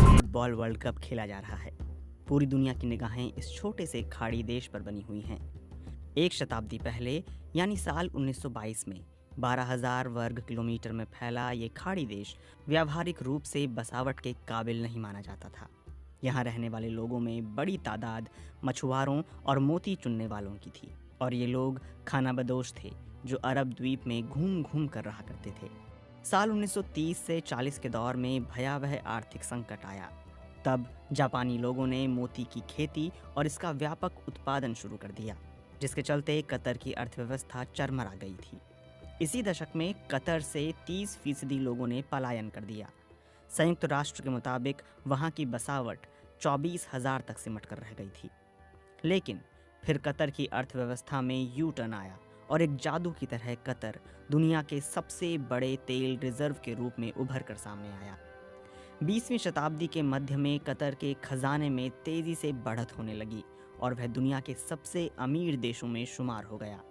Football world cup खेला जा रहा है। पूरी दुनिया की निगाहें इस छोटे से खाड़ी देश पर बनी हुई हैं। एक शताब्दी पहले यानी साल 1922 में 12,000 वर्ग किलोमीटर में फैला ये खाड़ी देश व्यावहारिक रूप से बसावट के काबिल नहीं माना जाता था। यहाँ रहने वाले लोगों में बड़ी तादाद मछुआरों और मोती चुनने वालों की थी, और ये लोग खानाबदोश थे जो अरब द्वीप में घूम घूम कर रहा करते थे। साल 1930 से 40 के दौर में भयावह आर्थिक संकट आया। तब जापानी लोगों ने मोती की खेती और इसका व्यापक उत्पादन शुरू कर दिया, जिसके चलते कतर की अर्थव्यवस्था चरमरा गई थी। इसी दशक में कतर से 30% लोगों ने पलायन कर दिया। संयुक्त राष्ट्र के मुताबिक वहाँ की बसावट 24,000 तक सिमट कर रह गई थी। लेकिन फिर कतर की अर्थव्यवस्था में यू टर्न आया और एक जादू की तरह कतर दुनिया के सबसे बड़े तेल रिजर्व के रूप में उभर कर सामने आया। 20वीं शताब्दी के मध्य में कतर के खजाने में तेजी से बढ़त होने लगी और वह दुनिया के सबसे अमीर देशों में शुमार हो गया।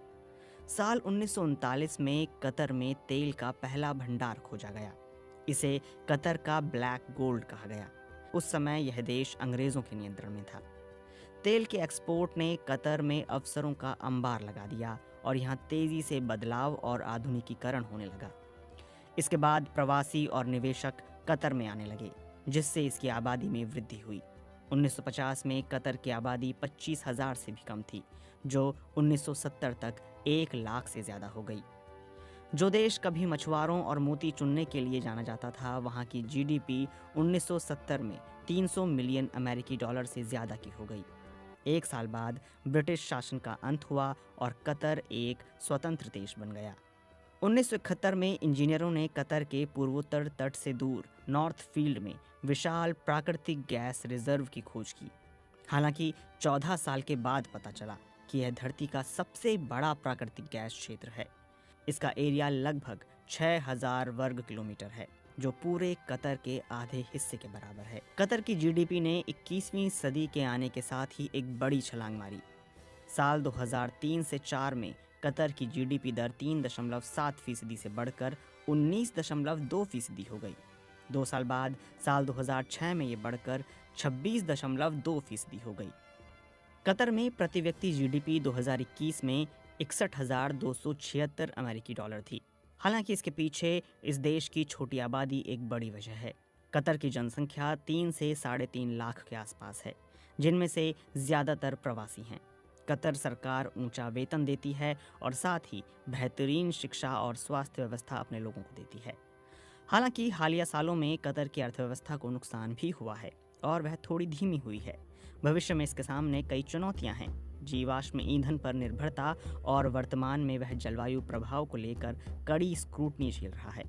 साल 1939 में कतर में तेल का पहला भंडार खोजा गया। इसे कतर का ब्लैक गोल्ड कहा गया। उस समय यह देश अंग्रेजों के नियंत्रण में था। तेल के एक्सपोर्ट ने कतर में अवसरों का अंबार लगा दिया और यहाँ तेजी से बदलाव और आधुनिकीकरण होने लगा। इसके बाद प्रवासी और निवेशक कतर में आने लगे, जिससे इसकी आबादी में वृद्धि हुई। 1950 में कतर की आबादी 25,000 से भी कम थी, जो 1970 तक 1 लाख से ज़्यादा हो गई। जो देश कभी मछुआरों और मोती चुनने के लिए जाना जाता था, वहाँ की जीडीपी 1970 में 300 मिलियन अमेरिकी डॉलर से ज़्यादा की हो गई। एक साल बाद ब्रिटिश शासन का अंत हुआ और कतर एक स्वतंत्र देश बन गया। 1971 में इंजीनियरों ने कतर के पूर्वोत्तर तट से दूर नॉर्थ फील्ड में विशाल प्राकृतिक गैस रिजर्व की खोज की। हालांकि 14 साल के बाद पता चला कि यह धरती का सबसे बड़ा प्राकृतिक गैस क्षेत्र है। इसका एरिया लगभग 6,000 वर्ग किलोमीटर है, जो पूरे कतर के आधे हिस्से के बराबर है। कतर की जीडीपी ने 21वीं सदी के आने के साथ ही एक बड़ी छलांग मारी। साल 2003 से 4 में कतर की जीडीपी दर 3.7% से बढ़कर 19.2% हो गई। 2 साल बाद साल 2006 में ये बढ़कर 26.2% हो गई। कतर में प्रति व्यक्ति जीडीपी 2021 में 61,276 अमेरिकी डॉलर थी। हालांकि इसके पीछे इस देश की छोटी आबादी एक बड़ी वजह है। कतर की जनसंख्या 3 से 3.5 लाख के आसपास है, जिनमें से ज़्यादातर प्रवासी हैं। कतर सरकार ऊंचा वेतन देती है और साथ ही बेहतरीन शिक्षा और स्वास्थ्य व्यवस्था अपने लोगों को देती है। हालांकि हालिया सालों में कतर की अर्थव्यवस्था को नुकसान भी हुआ है और वह थोड़ी धीमी हुई है। भविष्य में इसके सामने कई चुनौतियां हैं। जीवाश्म ईंधन पर निर्भरता और वर्तमान में वह जलवायु प्रभाव को लेकर कड़ी स्क्रूटनी झेल रहा है।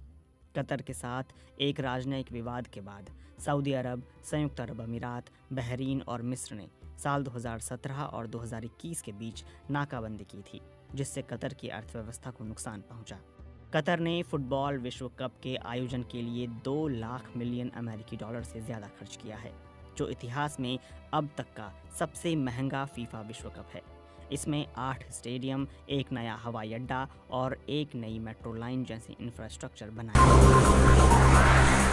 कतर के साथ एक राजनयिक विवाद के बाद सऊदी अरब, संयुक्त अरब अमीरात, बहरीन और मिस्र ने साल 2017 और 2021 के बीच नाकाबंदी की थी, जिससे कतर की अर्थव्यवस्था को नुकसान पहुंचा। कतर ने फुटबॉल विश्व कप के आयोजन के लिए 2 लाख मिलियन अमेरिकी डॉलर से ज़्यादा खर्च किया है, जो इतिहास में अब तक का सबसे महंगा फीफा विश्व कप है। इसमें 8 स्टेडियम, एक नया हवाई अड्डा और एक नई मेट्रो लाइन जैसी इंफ्रास्ट्रक्चर बनाया।